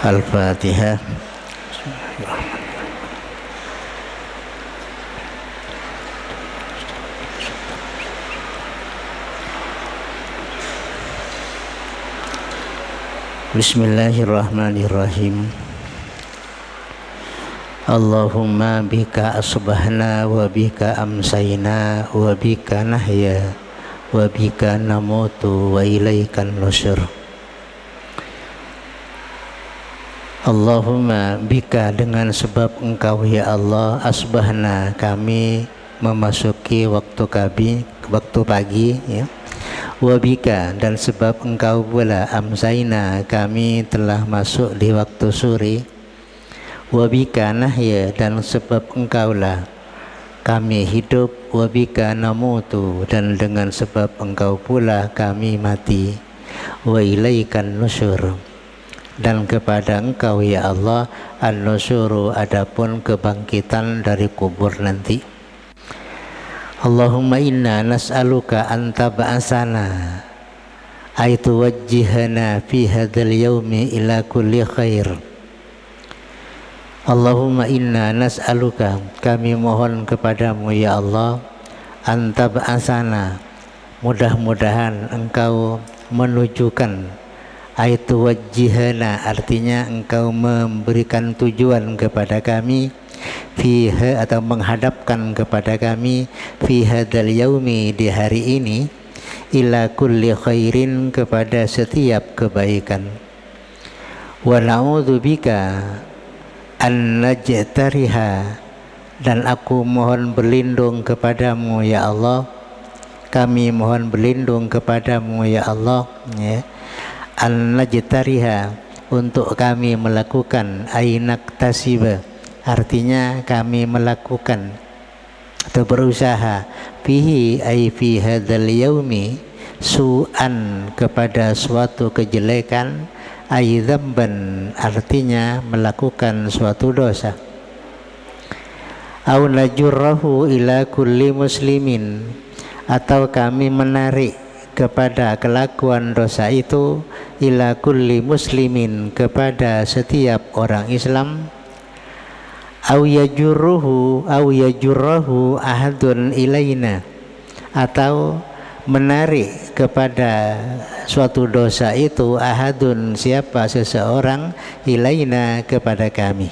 Al-Fatihah. Bismillahirrahmanirrahim. Allahumma bika asbahna wa bika amsayna wa bika nahya wa bika namutu wa ilaikan nusyur. Allahumma bika, dengan sebab Engkau ya Allah, asbahna, kami memasuki waktu pagi ya. Wabika, dan sebab Engkau pula amsaina, kami telah masuk di waktu sore. Wabika nahya, dan sebab Engkaulah kami hidup. Wabika namutu, dan dengan sebab Engkau pula kami mati. Wa ilaikan nusyur, dan kepada Engkau ya Allah an-nusyuru, adapun kebangkitan dari kubur nanti. Allahumma inna nas'aluka anta ba'asana ay tuwajjihana fi hadzal yaumi ila kulli khair. Allahumma inna nas'aluka, kami mohon kepadamu ya Allah, anta ba'asana, mudah-mudahan Engkau menunjukkan, ay tuwajjihana, artinya Engkau memberikan tujuan kepada kami, fiha, atau menghadapkan kepada kami, fi hadzal yaumi, di hari ini, ila kulli khairin, kepada setiap kebaikan. Wa na'udzubika an najtariha, dan aku mohon berlindung kepadamu ya Allah, kami mohon berlindung kepadamu ya Allah ya, an najtariha, untuk kami melakukan, ainak tasiba, artinya kami melakukan atau berusaha, fihi ay fi hadzal yaumi, su'an, kepada suatu kejelekan, ay dzamban, artinya melakukan suatu dosa. Au najurrahu ila kulli muslimin, atau kami menarik kepada kelakuan dosa itu, ila kulli muslimin, kepada setiap orang Islam. Au yajurruhu ahadun ilaina, atau menarik kepada suatu dosa itu, ahadun, siapa, seseorang, ilaina, kepada kami.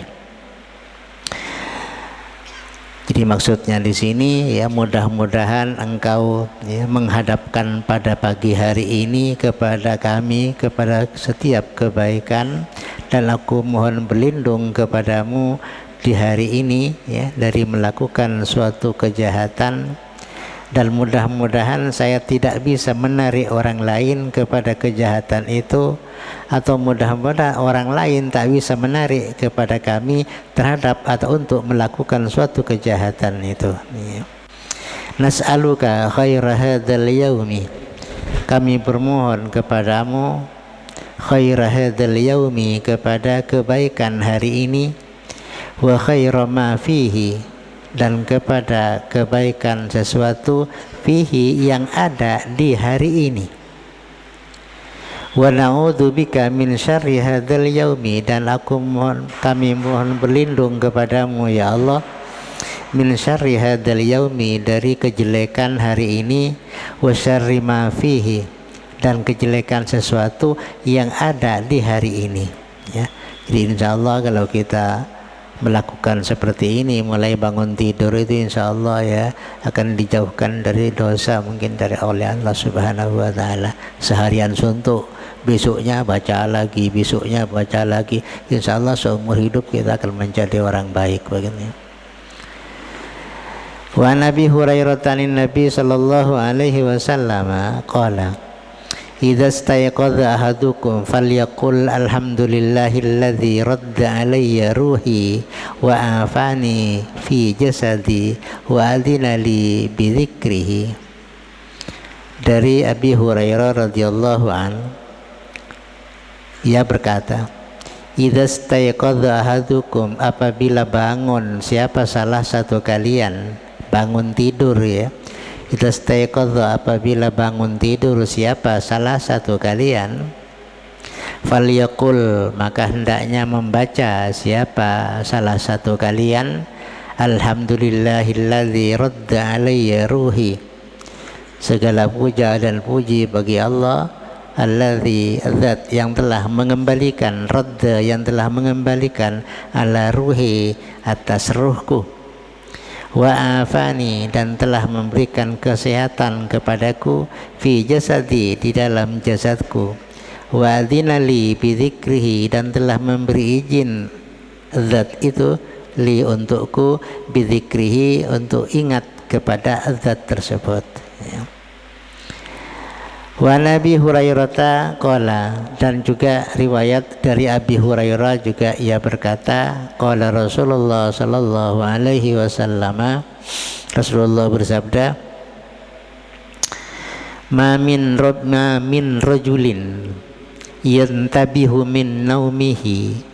Jadi maksudnya di sini ya, mudah-mudahan Engkau ya menghadapkan pada pagi hari ini kepada kami, kepada setiap kebaikan, dan aku mohon berlindung kepadamu di hari ini ya dari melakukan suatu kejahatan, dan mudah-mudahan saya tidak bisa menarik orang lain kepada kejahatan itu, atau mudah-mudahan orang lain tak bisa menarik kepada kami terhadap atau untuk melakukan suatu kejahatan itu ya. Nas'aluka khaira hadzal yaumi, kami bermohon kepadamu, khaira hadzal yaumi, kepada kebaikan hari ini, wa khaira ma fihi, dan kepada kebaikan sesuatu, fihi, yang ada di hari ini. Wa na'udzubika min syarri hadzal yaumi, dan kami mohon berlindung kepadamu ya Allah, min syarri hadzal yaumi, dari kejelekan hari ini, wa syarri ma fihi, dan kejelekan sesuatu yang ada di hari ini ya. Jadi insyaallah kalau kita melakukan seperti ini, mulai bangun tidur itu insyaallah ya akan dijauhkan dari dosa mungkin oleh Allah Subhanahu wa taala. Seharian suntuk, besoknya baca lagi, besoknya baca lagi, insyaallah seumur hidup kita akan menjadi orang baik begini. Wa Nabi Hurairah Nabi sallallahu alaihi wasallam qala, idza stayqadha ahadukum falyaqul alhamdulillahilladzi radda alayya ruhi wa afani fi jasadi wa adina li bi dzikrihi. Dari Abi Hurairah radhiyallahu an, ia berkata, idza stayqadha ahadukum, apabila bangun siapa salah satu kalian, bangun tidur ya, idza staiqadha, apabila bangun tidur siapa salah satu kalian, falyaqul, maka hendaknya membaca siapa salah satu kalian, alhamdulillahilladzi radda alayya ruhi, segala puja dan puji bagi Allah, alladzi, zat yang telah mengembalikan, radda yang telah mengembalikan, ala ruhi, atas ruhku, wa afani, dan telah memberikan kesehatan kepadaku, fi jasadi, di dalam jasadku, wa adzinali bi dzikrihi, dan telah memberi izin zat itu, li, untukku, bi dzikrihi, untuk ingat kepada zat tersebut, ya. Wa Nabi Hurairah qala, dan juga riwayat dari Abi Hurairah juga ia berkata, qala Rasulullah sallallahu alaihi wasallam, Rasulullah bersabda, ma min rajulin yantabihu min naumihi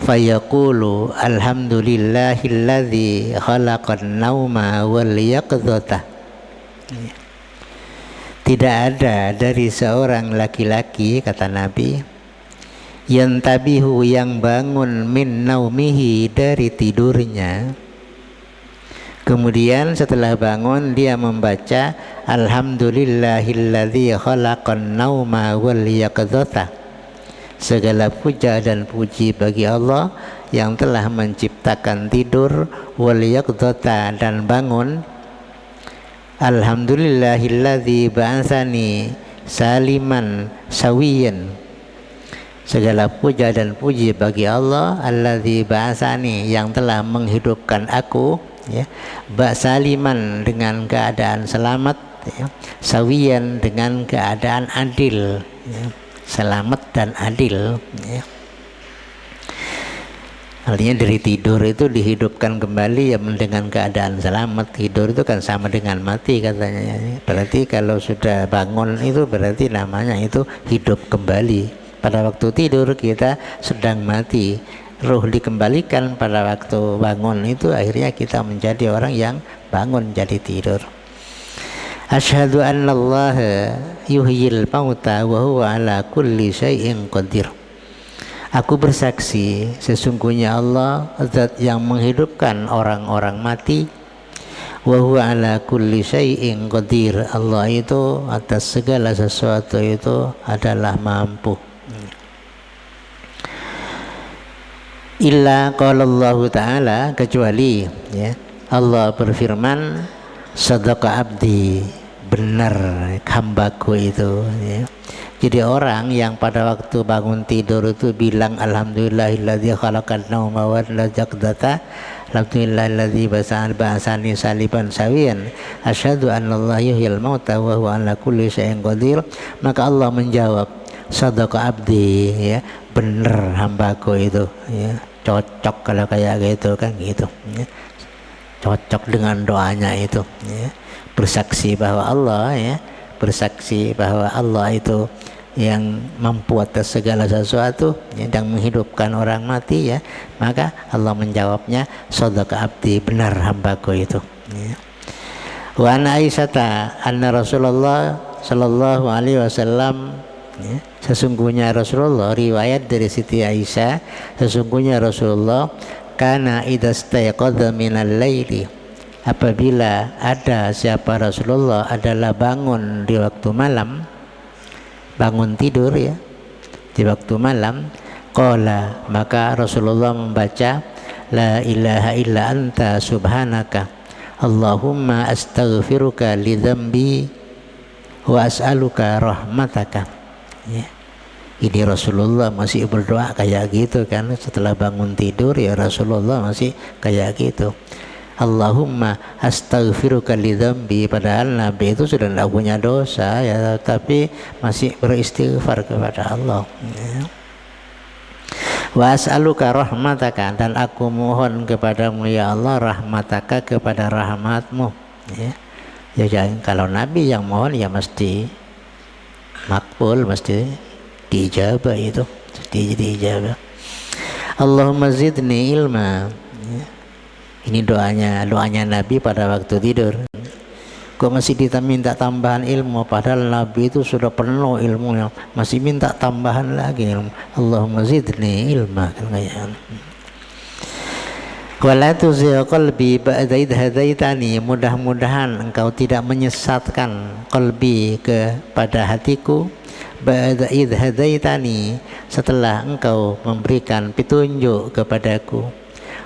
fayaqulu alhamdulillahilladzi khalaqan nauma wal yaqdzata. Tidak ada dari seorang laki-laki, kata Nabi, yantabihu, yang bangun, min naumihi, dari tidurnya, kemudian setelah bangun dia membaca alhamdulillahilladzi khalaqan nauma wal yaqdzata, segala puja dan puji bagi Allah yang telah menciptakan tidur, wal yaqdzata, dan bangun. Alhamdulillahilladzi ba'atsani saliman sawiyan, segala puja dan puji bagi Allah, alladzi ba'atsani, yang telah menghidupkan aku, ya, saliman, dengan keadaan selamat, ya, sawiyan, dengan keadaan adil, ya, selamat dan adil, ya. Artinya dari tidur itu dihidupkan kembali, ya, dengan keadaan selamat. Tidur itu kan sama dengan mati katanya. Berarti kalau sudah bangun itu berarti namanya itu hidup kembali. Pada waktu tidur kita sedang mati, ruh dikembalikan pada waktu bangun itu akhirnya kita menjadi orang yang bangun jadi tidur. Asyhadu annallaha yuhyil mauta wa huwa ala kulli syai'in qadir. Aku bersaksi sesungguhnya Allah zat yang menghidupkan orang-orang mati, wa huwa ala kulli syai'in qadir, Allah itu atas segala sesuatu itu adalah mampu. Illa qala Allah Ta'ala, kecuali, ya, Allah berfirman, sadaqa abdi, benar hambaku itu, ya. Jadi orang yang pada waktu bangun tidur itu bilang alhamdulillahilladzi khalaqan nauma wal yaqdzata, alhamdulillahilladzi ba'atsani saliban sawiyan, asyhadu annallaha yuhyil mauta wa huwa ala kulli syai'in qadir, maka Allah menjawab, sadaqa abdi, ya, benar hambaku itu, ya. Cocok kalau kayak gitu kan, gitu, ya. Cocok dengan doanya itu, ya. Bersaksi bahwa Allah, ya, bersaksi bahwa Allah itu yang mampu atas segala sesuatu, ya, dan menghidupkan orang mati, ya, maka Allah menjawabnya, shadaqa abdi, benar hambaku itu, ya. Wa an Aisyata anna Rasulullah sallallahu alaihi wasallam, ya, sesungguhnya Rasulullah, riwayat dari Siti Aisyah, sesungguhnya Rasulullah kana idza stayqadha minal laili, apabila ada siapa Rasulullah adalah bangun di waktu malam, bangun tidur, ya, di waktu malam, qala, maka Rasulullah membaca la ilaha illa anta subhanaka Allahumma astaghfiruka li dzambi wa as'aluka rahmataka, ya. Ini Rasulullah masih berdoa kayak gitu kan, setelah bangun tidur, ya, Rasulullah masih kayak gitu. Allahumma astaghfiruka li dzambi, padahal Nabi itu sudah tidak punya dosa, ya, tapi masih beristighfar kepada Allah, ya. Wa as'aluka rahmataka, dan aku mohon kepadamu, ya Allah, rahmataka, kepada rahmatmu, ya. Ya, jangan, kalau Nabi yang mohon ya mesti makbul, mesti diijabah, itu diijabah. Allahumma zidni ilma, ya. Ini doanya Nabi pada waktu tidur. kok masih minta tambahan ilmu, padahal Nabi itu sudah penuh ilmunya, masih minta tambahan lagi ilmu. Allahumma zidni ilma, kan kayak wala tuzigh qalbi ba'da idh hadaitani, mudah-mudahan engkau tidak menyesatkan qalbi kepada hatiku, ba'da idh hadaitani, setelah engkau memberikan petunjuk kepadaku,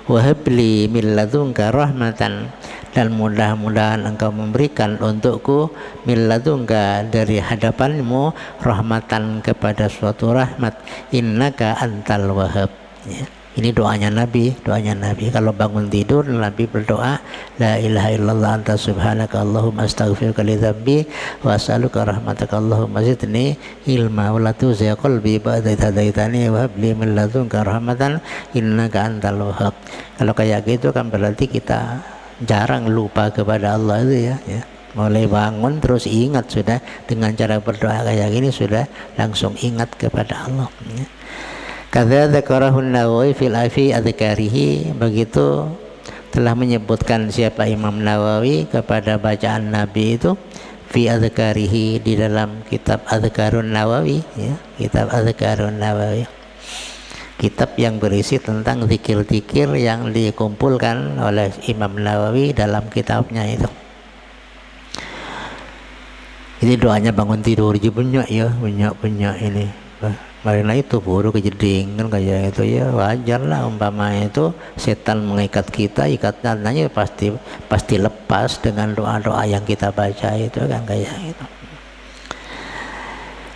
wa habli min ladunka rahmatan, dan mudah-mudahan engkau memberikan untukku min ladunka, dari hadapanmu, rahmatan, kepada suatu rahmat, innaka antal wahhab, ya. Ini doanya Nabi, kalau bangun tidur Nabi berdoa, la ilaha illallah anta subhanaka allahumma astaghfiruka li dzambi wa as'aluka rahmataka allahumma zidni ilma wa la tuzigh qalbi ba'da idh hadaitani wa hab li min ladunka rahmatan innaka antal wahhab. Kalau kayak gitu kan berarti kita jarang lupa kepada Allah itu, ya. Mulai bangun terus ingat, sudah dengan cara berdoa kayak gini sudah langsung ingat kepada Allah, ya. Kadza dzakarahun Nawawi fil afi adzkarihi, begitu telah menyebutkan siapa Imam Nawawi kepada bacaan Nabi itu fi adzkarihi, di dalam kitab Adzkarun Nawawi, ya, kitab Adzkarun Nawawi, kitab yang berisi tentang zikir-zikir yang dikumpulkan oleh Imam Nawawi dalam kitabnya itu. Ini doanya bangun tidur aja banyak, ya, banyak ini. Karena itu buru kejeding kan kayak itu, ya wajar lah, umpama itu setan mengikat kita, ikatannya pasti lepas dengan doa-doa yang kita baca itu, kan kayak itu.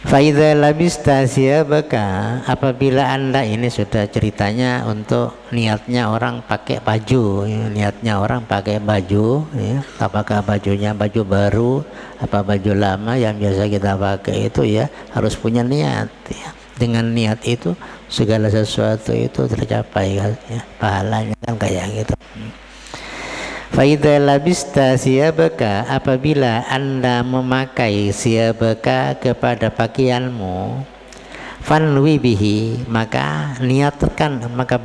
Faidza labista siyabaka, apabila Anda, ini sudah ceritanya untuk niatnya orang pakai baju, ya, niatnya orang pakai baju, ya, apakah bajunya baju baru apa baju lama yang biasa kita pakai itu, ya harus punya niat, ya. Dengan niat itu segala sesuatu itu tercapai, ya, pahalanya, kan kayak gitu. Fa idza labista siyabaka, apabila Anda memakai siyabaka kepada pakaianmu, fanwi bihi, maka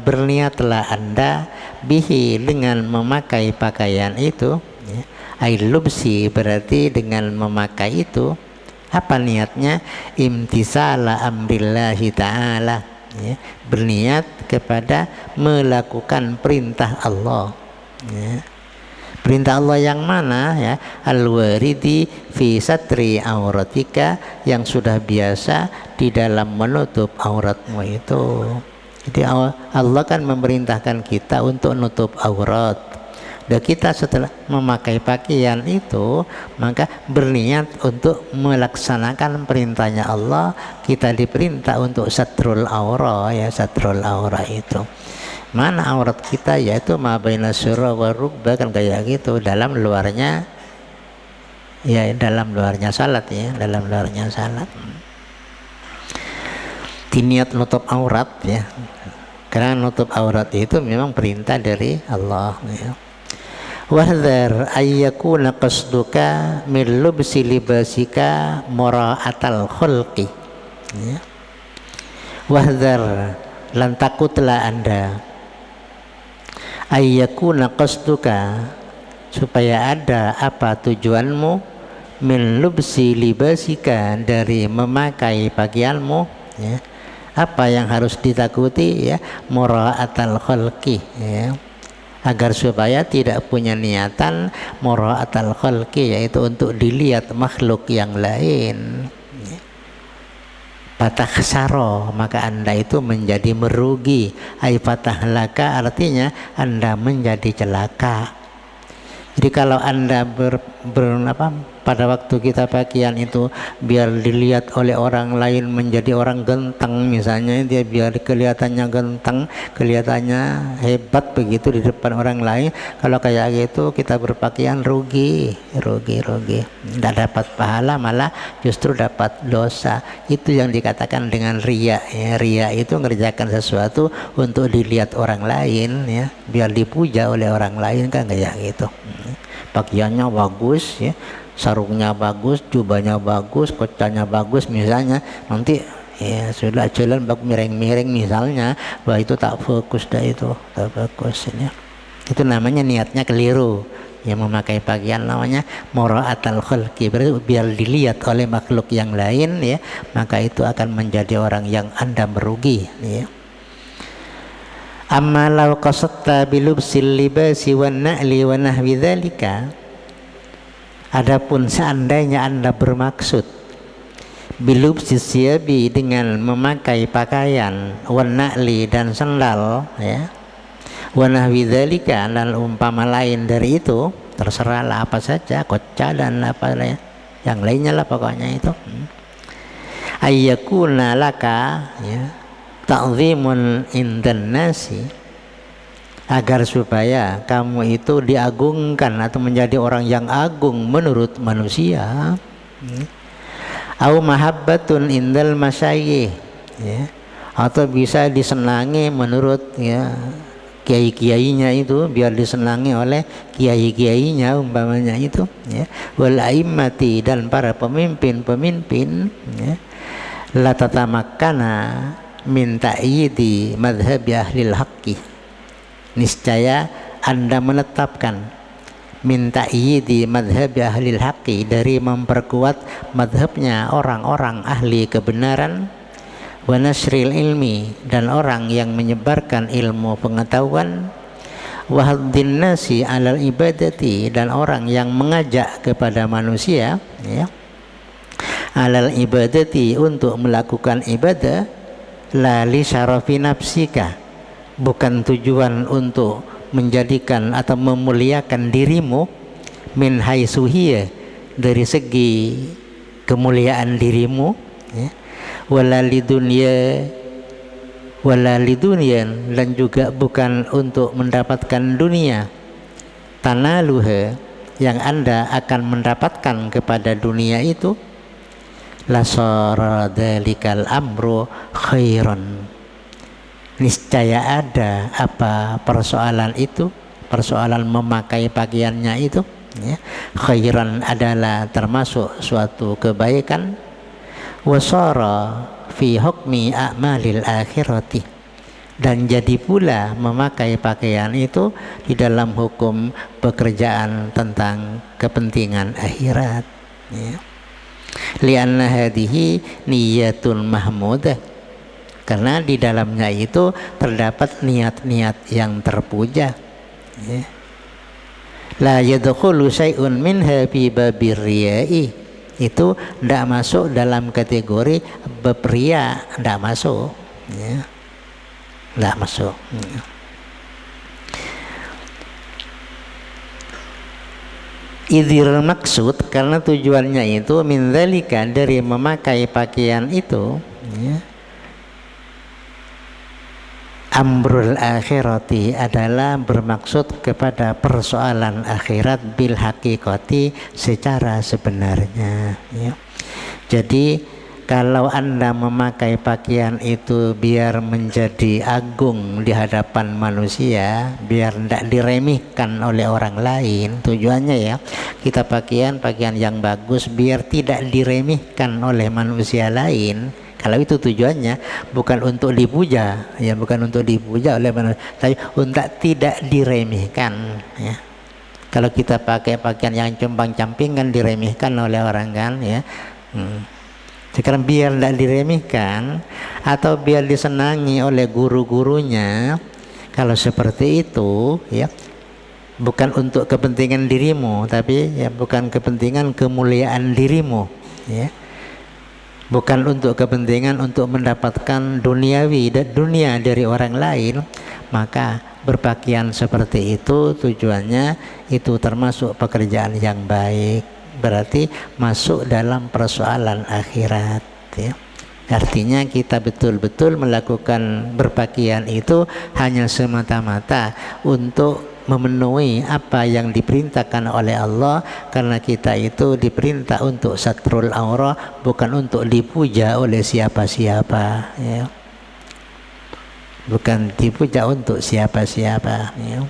berniatlah Anda bihi, dengan memakai pakaian itu, ya. Ailubsi, berarti dengan memakai itu apa niatnya? Imtisala amrillahi ta'ala, ya, berniat kepada melakukan perintah Allah, ya. Perintah Allah yang mana, ya? Al-waridi fi satri auratika, yang sudah biasa di dalam menutup auratmu itu. Jadi Allah kan memerintahkan kita untuk nutup aurat. Dan kita setelah memakai pakaian itu, maka berniat untuk melaksanakan perintahnya Allah. Kita diperintah untuk satrul aura, ya, satrul aura itu. Mana aurat kita, yaitu ma baina surra wa rukbah, kan kayak gitu, dalam luarnya, ya, dalam luarnya salat, ya, dalam luarnya salat. Diniat nutup aurat, ya. Karena nutup aurat itu memang perintah dari Allah, ya. Wahdhar ayyakuna qasduka min lubsi libasika mura'atal khulqi, ya. Wahdhar, lan takutlah Anda, ayyakuna qasduka, supaya ada apa tujuanmu, min lubsi libasika, dari memakai pakaianmu, ya. Apa yang harus ditakuti, ya? Mura'atal khulqi, ya, agar supaya tidak punya niatan mura'atal khalqi, yaitu untuk dilihat makhluk yang lain. Patah saro, maka Anda itu menjadi merugi. Ai patah laka, artinya Anda menjadi celaka. Jadi kalau Anda pada waktu kita pakaian itu biar dilihat oleh orang lain menjadi orang genteng, misalnya dia biar kelihatannya genteng, kelihatannya hebat begitu di depan orang lain, kalau kayak gitu kita berpakaian rugi, tidak dapat pahala, malah justru dapat dosa. Itu yang dikatakan dengan riya, ya. Riya itu ngerjakan sesuatu untuk dilihat orang lain, ya, biar dipuja oleh orang lain, kan kayak gitu. Pakaiannya bagus, ya, sarungnya bagus, jubahnya bagus, kocanya bagus misalnya, nanti ya sudah jalan bak miring-miring misalnya, wah itu tak fokus dah, itu tak fokus, ya. Itu namanya niatnya keliru, yang memakai pakaian namanya mura'atal khalqi, berarti biar dilihat oleh makhluk yang lain ya, maka itu akan menjadi orang yang Anda merugi ya. Amma law qasatta bilubsil libasi wan na'li wa nahwi dzalika, adapun seandainya Anda bermaksud bilubsis siyabi dengan memakai pakaian, wan na'li dan sandal ya, wa nahwi dzalika dan umpama lain dari itu, terserahlah apa saja, koca dan apa ya, yang lainnya lah pokoknya itu. Ayyakuna laka ya ta'zimun indan nasi, agar supaya kamu itu diagungkan atau menjadi orang yang agung menurut manusia. Au mahabbatun indal masyayikh ya, atau bisa disenangi menurut ya kiai-kiainya itu, biar disenangi oleh kiai-kiainya umpamanya itu ya. Wal aimmati dan para pemimpin-pemimpin ya. La tatamakkana min ta'yidi madhhabi ahlil haqqi, niscaya Anda menetapkan min ta'yidi madhhabi ahlil haqqi, dari memperkuat madhabnya orang-orang ahli kebenaran, wa nasril ilmi dan orang yang menyebarkan ilmu pengetahuan, wa haddin nasi alal ibadati dan orang yang mengajak kepada manusia ya, alal ibadati untuk melakukan ibadah, la li syarafi nafsika, bukan tujuan untuk menjadikan atau memuliakan dirimu, min haitsuhiya dari segi kemuliaan dirimu ya, wala lidunya dan juga bukan untuk mendapatkan dunia, tanaluha yang Anda akan mendapatkan kepada dunia itu, lasara dzalikal amru khairan, niscaya ada apa persoalan itu, persoalan memakai pakaiannya itu ya, khairan adalah termasuk suatu kebaikan, wasara fi hukmi a'malil akhirati, dan jadi pula memakai pakaian itu di dalam hukum pekerjaan tentang kepentingan akhirat ya. Lianna hadhihi niyatun mahmudah, karena di dalamnya itu terdapat niat-niat yang terpuja ya. La yadkhulu syai'un minha fi babir riya'i, itu tidak masuk dalam kategori bab riya, tidak masuk ya, tidak masuk ya. Idhir maksud, karena tujuannya itu min dzalika, dari memakai pakaian itu ya, amrul akhirati adalah bermaksud kepada persoalan akhirat bil haqiqati, secara sebenarnya ya. Jadi kalau Anda memakai pakaian itu biar menjadi agung di hadapan manusia, biar tidak diremehkan oleh orang lain, tujuannya ya, kita pakaian yang bagus biar tidak diremehkan oleh manusia lain. Kalau itu tujuannya, bukan untuk dipuja ya, bukan untuk dipuja oleh manusia, tapi untuk tidak diremehkan ya. Kalau kita pakai pakaian yang compang-camping kan diremehkan oleh orang kan ya. Sekarang biar tidak diremehkan atau biar disenangi oleh guru-gurunya, kalau seperti itu ya, bukan untuk kepentingan dirimu, tapi ya bukan kepentingan kemuliaan dirimu ya, bukan untuk kepentingan untuk mendapatkan duniawi dan dunia dari orang lain, maka berpakaian seperti itu tujuannya itu termasuk pekerjaan yang baik, berarti masuk dalam persoalan akhirat ya. Artinya kita betul-betul melakukan berpakaian itu hanya semata-mata untuk memenuhi apa yang diperintahkan oleh Allah, karena kita itu diperintah untuk satrul aurah, bukan untuk dipuja oleh siapa-siapa ya. Bukan dipuja untuk siapa-siapa ya.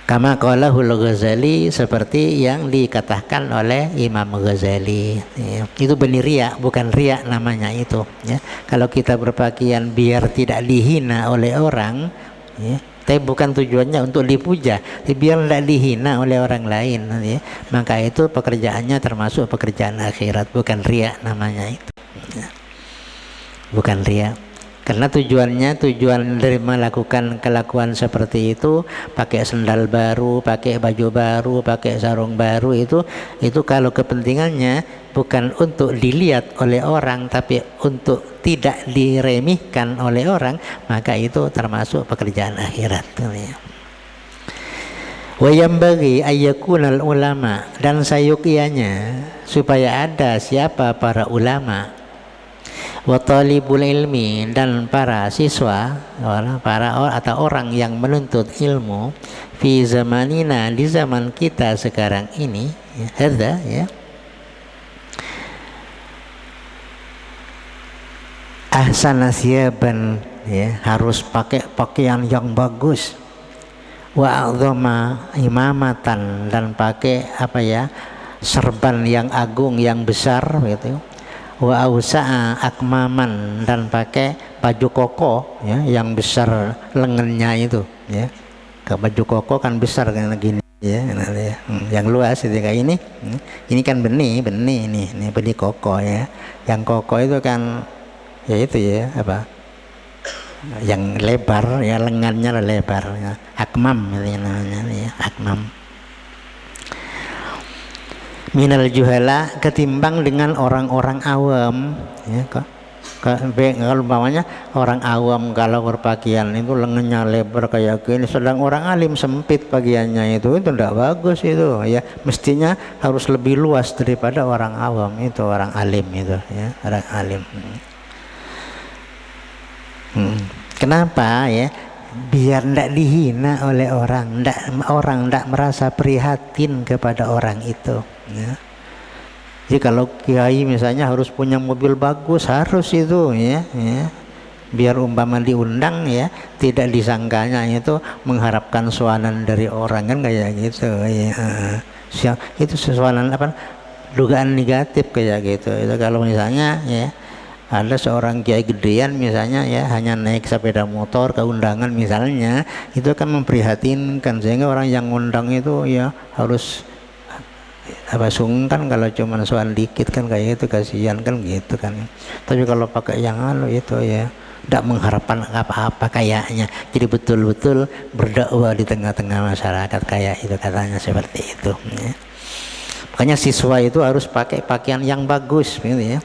Kama qalahul Ghazali, seperti yang dikatakan oleh Imam Ghazali ya. Itu benih riya, bukan riya namanya itu ya. Kalau kita berpakaian biar tidak dihina oleh orang ya, Tapi bukan tujuannya untuk dipuja, biar tidak dihina oleh orang lain, ya. Maka itu pekerjaannya termasuk pekerjaan akhirat, bukan riya namanya itu, ya. Bukan riya. Karena tujuan dari melakukan kelakuan seperti itu, pakai sendal baru, pakai baju baru, pakai sarung baru, itu kalau kepentingannya bukan untuk dilihat oleh orang, tapi untuk tidak diremehkan oleh orang, maka itu termasuk pekerjaan akhirat. Wa yambaghi ayyakunal ulama, dan sayukianya supaya ada siapa para ulama, wa talibul ilmi, dan para siswa, atau orang yang menuntut ilmu, fi zamanina, di zaman kita sekarang ini, hadza, ya, ahsana siyaban, ya, harus pakai pakaian yang bagus, wa a'dhama imamatan, dan pakai serban yang agung, yang besar, gitu. Wa ausa'a akmaman, dan pakai baju koko, ya, yang besar lengannya itu, ya. Ke baju koko kan besar kan gini, ya, yang luas itu kayak ini. Ini kan benih ini benih koko, ya. Yang koko itu kan ya itu, ya, yang lebar, ya, lengannya lebar, ya. Akmam itu namanya, ya, akmam. Minal juhala, ketimbang dengan orang-orang awam, ya. Kalau umpamanya orang awam kalau berpakaian itu lengannya lebar kayak gini, sedang orang alim sempit pakaiannya itu tidak bagus itu, ya. Mestinya harus lebih luas daripada orang awam itu, orang alim itu, ya, orang alim. Kenapa, ya? Biar tidak dihina oleh orang, orang tidak merasa prihatin kepada orang itu, ya. Jadi kalau kiai misalnya harus punya mobil bagus, harus itu, ya, ya. Biar umpama diundang, ya, tidak disangkanya itu mengharapkan soalan dari orang, kan kayak gitu, ya. Itu soalan dugaan negatif kayak gitu. Itu kalau misalnya, ya, ada seorang kiai gedean misalnya, ya, hanya naik sepeda motor ke undangan misalnya, itu kan memprihatinkan, sehingga orang yang ngundang itu, ya, harus sungkan kalau cuma soal dikit, kan kayak itu, kasihan kan gitu kan. Tapi kalau pakai yang itu, ya, tidak mengharapkan apa-apa kayaknya, jadi betul-betul berdakwah di tengah-tengah masyarakat kayak itu, katanya seperti itu, ya. Makanya siswa itu harus pakai pakaian yang bagus, gitu, ya.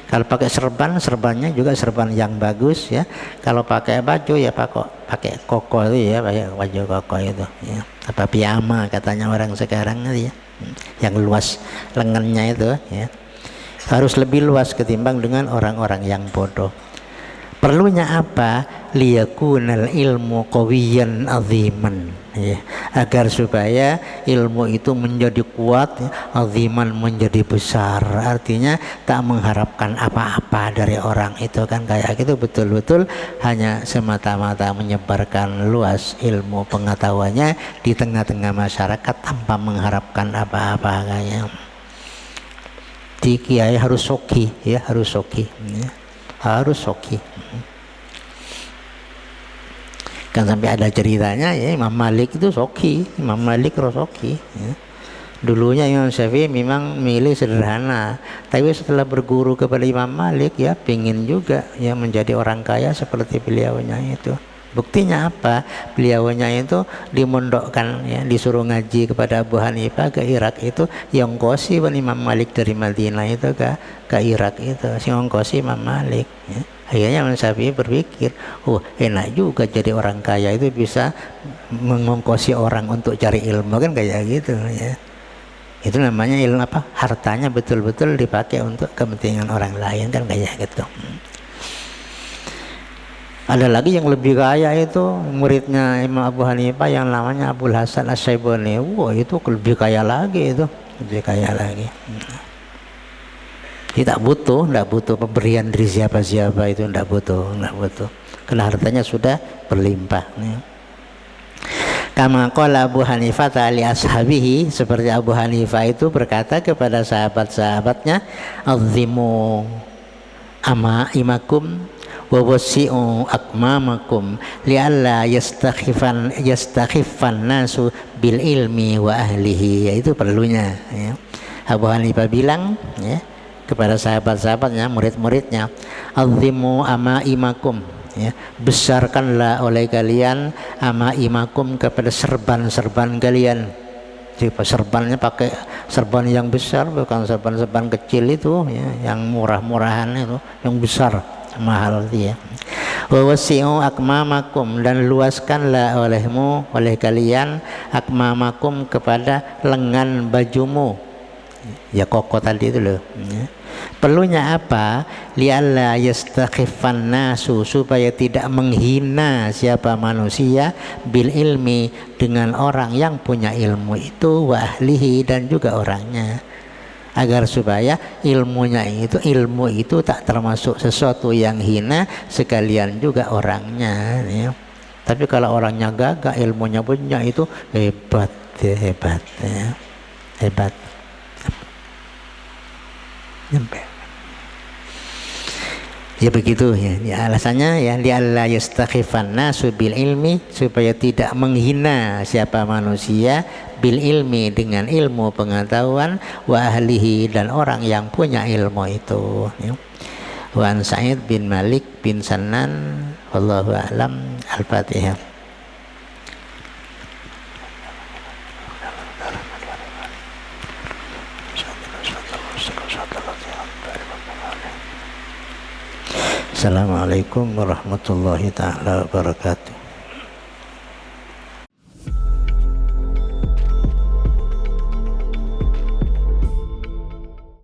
Kalau pakai serbannya juga serban yang bagus, ya. Kalau pakai baju, ya, pakai koko itu, ya, pakai baju koko itu, ya. Piyama katanya orang sekarang, ya, yang luas lengannya itu, ya. Harus lebih luas ketimbang dengan orang-orang yang bodoh. Perlunya apa? Liyakunal ilmu qawiyan aziman, ya. Agar supaya ilmu itu menjadi kuat, ya, aziman, menjadi besar. Artinya tak mengharapkan apa-apa dari orang itu, kan kayak gitu, betul-betul hanya semata-mata menyebarkan luas ilmu pengetahuannya di tengah-tengah masyarakat tanpa mengharapkan apa-apa, kayak. Di kiai harus soki, ya, harus soki, ya. Harus soki. Kan sampai ada ceritanya, ya, Imam Malik itu soki, Imam Malik rosoki, ya. Dulunya Imam Syafi'i memang milih sederhana, tapi setelah berguru kepada Imam Malik, ya, pingin juga, ya, menjadi orang kaya seperti beliaunya itu. Buktinya apa? Beliaunya itu dimondokkan, ya, disuruh ngaji kepada Abu Hanifah ke Irak itu, yang ngongkosi Imam Malik dari Madinah itu ke Irak itu, si ngongkosi Imam Malik, ya. Akhirnya Imam Syafi'i berpikir, enak juga jadi orang kaya itu bisa mengongkosi orang untuk cari ilmu, kan kayak gitu, ya. Itu namanya ilmu hartanya betul-betul dipakai untuk kepentingan orang lain, kan kayak gitu. Ada lagi yang lebih kaya itu muridnya Imam Abu Hanifah yang namanya Abul Hasan Asy-Syaibani. Itu lebih kaya lagi, itu lebih kaya lagi. Tidak butuh pemberian dari siapa-siapa, itu tidak butuh. Karena hartanya sudah berlimpah. Kama qala Abu Hanifah li ashabihi, seperti Abu Hanifah itu berkata kepada sahabat-sahabatnya, azimu, amaimakum wa wasi'u akmamakum li'alla yastakhifan nasu bil ilmi wa ahlihi. Itu perlunya ya. Abu Hanifah bilang ya kepada sahabat-sahabatnya, murid-muridnya, azimu amaimakum ya, besarkanlah oleh kalian amaimakum kepada serban-serban kalian. Jadi serbannya pakai serban yang besar, bukan serban-serban kecil itu ya, yang murah-murahan itu, yang besar mahal dia. Wa wasi'u akmamakum, dan luaskanlah oleh kalian akmamakum kepada lengan bajumu. Ya koko tadi itu loh ya. Perlunya apa? Li'alla yastakhifan nasu, supaya tidak menghina siapa manusia bil ilmi, dengan orang yang punya ilmu itu, wa ahlihi, dan juga orangnya, agar supaya ilmu itu tak termasuk sesuatu yang hina, sekalian juga orangnya ya. Tapi kalau orangnya gagah, ilmunya punya, itu hebat ya, hebat. Ya begitu ya. Alasannya ya li'alla yastakhifan nasu bil ilmi, supaya tidak menghina siapa manusia bil ilmi, dengan ilmu pengetahuan, wa ahlihi, dan orang yang punya ilmu itu ya. Wa an Sa'id bin Malik bin Sanan, wallahu a'lam. Al-Fatihah. Assalamualaikum warahmatullahi ta'ala wabarakatuh.